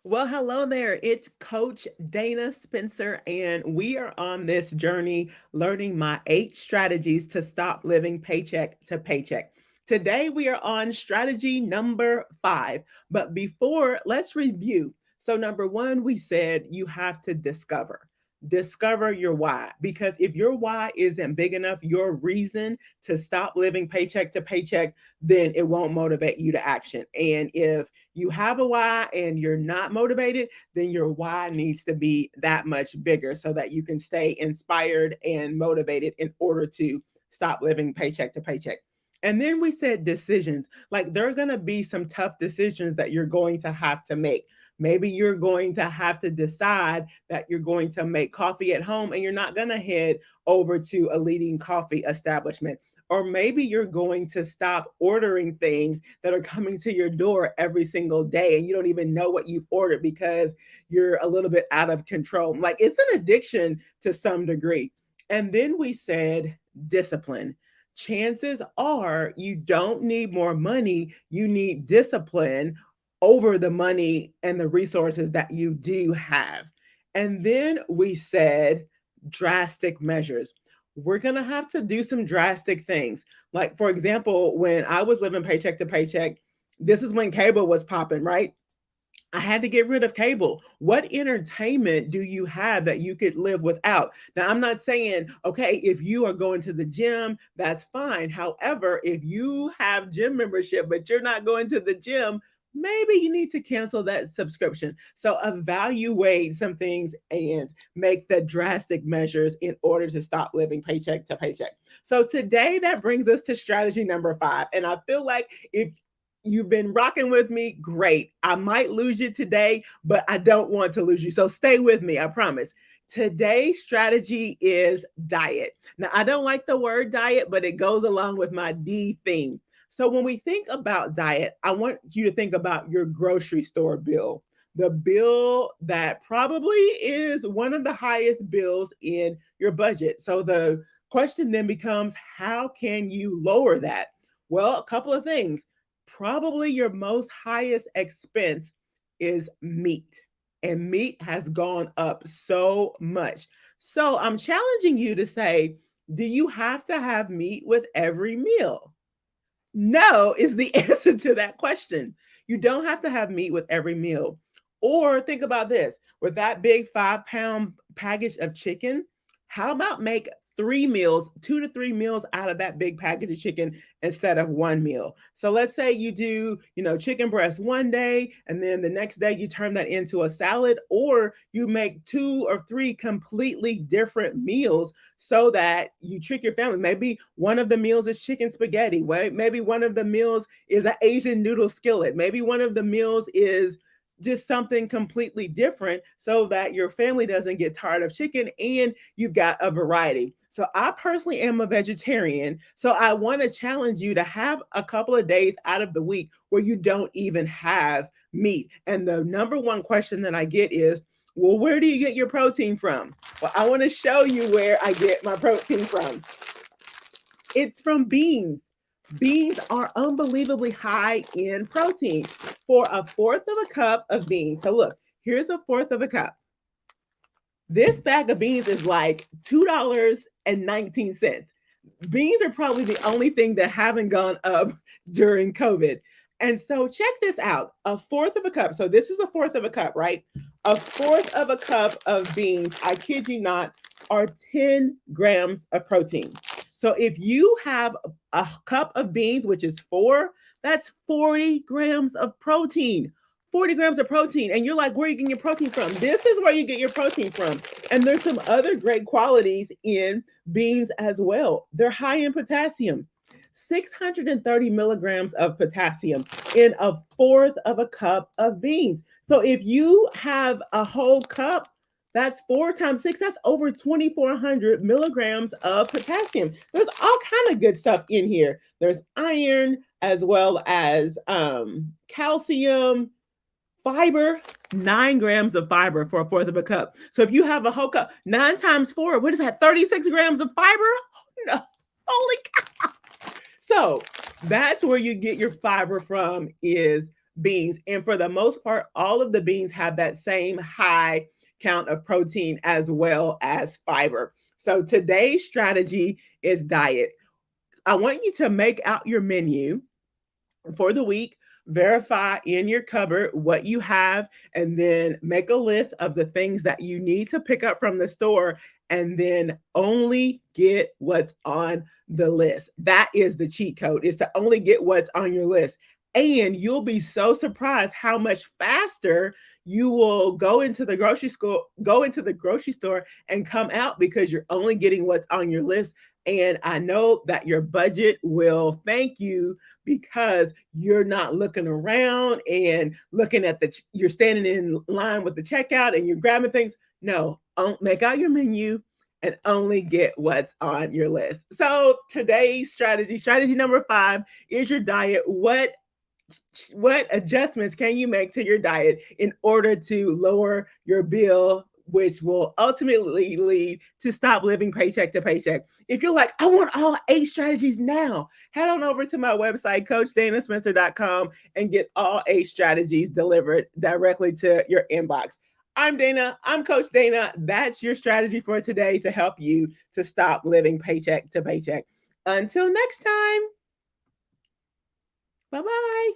Well, hello there. It's Coach Dana Spencer, and we are on this journey learning my 8 strategies to stop living paycheck to paycheck. Today, we are on strategy number 5. But before, let's review. So, number 1, we said you have to discover. Discover your why. Because if your why isn't big enough, your reason to stop living paycheck to paycheck, then it won't motivate you to action. And if you have a why and you're not motivated, then your why needs to be that much bigger so that you can stay inspired and motivated in order to stop living paycheck to paycheck. And then we said decisions. Like there are going to be some tough decisions that you're going to have to make. Maybe you're going to have to decide that you're going to make coffee at home and you're not going to head over to a leading coffee establishment. Or maybe you're going to stop ordering things that are coming to your door every single day and you don't even know what you've ordered because you're a little bit out of control. Like it's an addiction to some degree. And then we said discipline. Chances are you don't need more money, you need discipline over the money and the resources that you do have. And then we said drastic measures. We're going to have to do some drastic things. Like, for example, when I was living paycheck to paycheck, this is when cable was popping, right? I had to get rid of cable. What entertainment do you have that you could live without? Now, I'm not saying, okay, if you are going to the gym, that's fine. However, if you have gym membership, but you're not going to the gym, maybe you need to cancel that subscription. So, evaluate some things and make the drastic measures in order to stop living paycheck to paycheck. So, today that brings us to strategy number 5. And I feel like if you've been rocking with me, great. I might lose you today, but I don't want to lose you. So stay with me, I promise. Today's strategy is diet. Now, I don't like the word diet, but it goes along with my D theme. So when we think about diet, I want you to think about your grocery store bill, the bill that probably is one of the highest bills in your budget. So the question then becomes, how can you lower that? Well, a couple of things. Probably your most highest expense is meat. And meat has gone up so much. So I'm challenging you to say, do you have to have meat with every meal? No is the answer to that question. You don't have to have meat with every meal. Or think about this, with that big 5 pound package of chicken, how about make 3 meals, 2 to 3 meals out of that big package of chicken instead of one meal? So let's say you do, chicken breast one day, and then the next day you turn that into a salad, or you make 2 or 3 completely different meals so that you trick your family. Maybe one of the meals is chicken spaghetti. Maybe one of the meals is an Asian noodle skillet. Maybe one of the meals is just something completely different so that your family doesn't get tired of chicken and you've got a variety. So I personally am a vegetarian. So I want to challenge you to have a couple of days out of the week where you don't even have meat. And the number one question that I get is, well, where do you get your protein from? Well, I want to show you where I get my protein from. It's from beans. Beans are unbelievably high in protein. For a fourth of a cup of beans, so look, here's a fourth of a cup. This bag of beans is like $2.19. Beans are probably the only thing that haven't gone up during COVID. And so check this out, a fourth of a cup. So this is a fourth of a cup, right? A fourth of a cup of beans, I kid you not, are 10 grams of protein. So if you have a cup of beans, which is 4, that's 40 grams of protein. 40 grams of protein. And you're like, where are you getting your protein from? This is where you get your protein from. And there's some other great qualities in beans as well. They're high in potassium. 630 milligrams of potassium in a fourth of a cup of beans. So if you have a whole cup, that's 4 times 6. That's over 2,400 milligrams of potassium. There's all kind of good stuff in here. There's iron as well as calcium, fiber, 9 grams of fiber for a fourth of a cup. So if you have a whole cup, 9 times 4, what is that? 36 grams of fiber? Oh, no. Holy cow. So that's where you get your fiber from, is beans. And for the most part, all of the beans have that same high count of protein as well as fiber. So today's strategy is diet. I want you to make out your menu for the week, verify in your cupboard what you have, and then make a list of the things that you need to pick up from the store, and then only get what's on the list. That is the cheat code, is to only get what's on your list. And you'll be so surprised how much faster you will go into the grocery store and come out because you're only getting what's on your list. And I know that your budget will thank you because you're not looking around and looking at you're standing in line with the checkout and you're grabbing things. No, make out your menu and only get what's on your list. So today's strategy number 5 is your diet. What adjustments can you make to your diet in order to lower your bill, which will ultimately lead to stop living paycheck to paycheck? If you're like, I want all 8 strategies now, head on over to my website, CoachDanaSpencer.com, and get all 8 strategies delivered directly to your inbox. I'm Dana. I'm Coach Dana. That's your strategy for today to help you to stop living paycheck to paycheck. Until next time, bye-bye.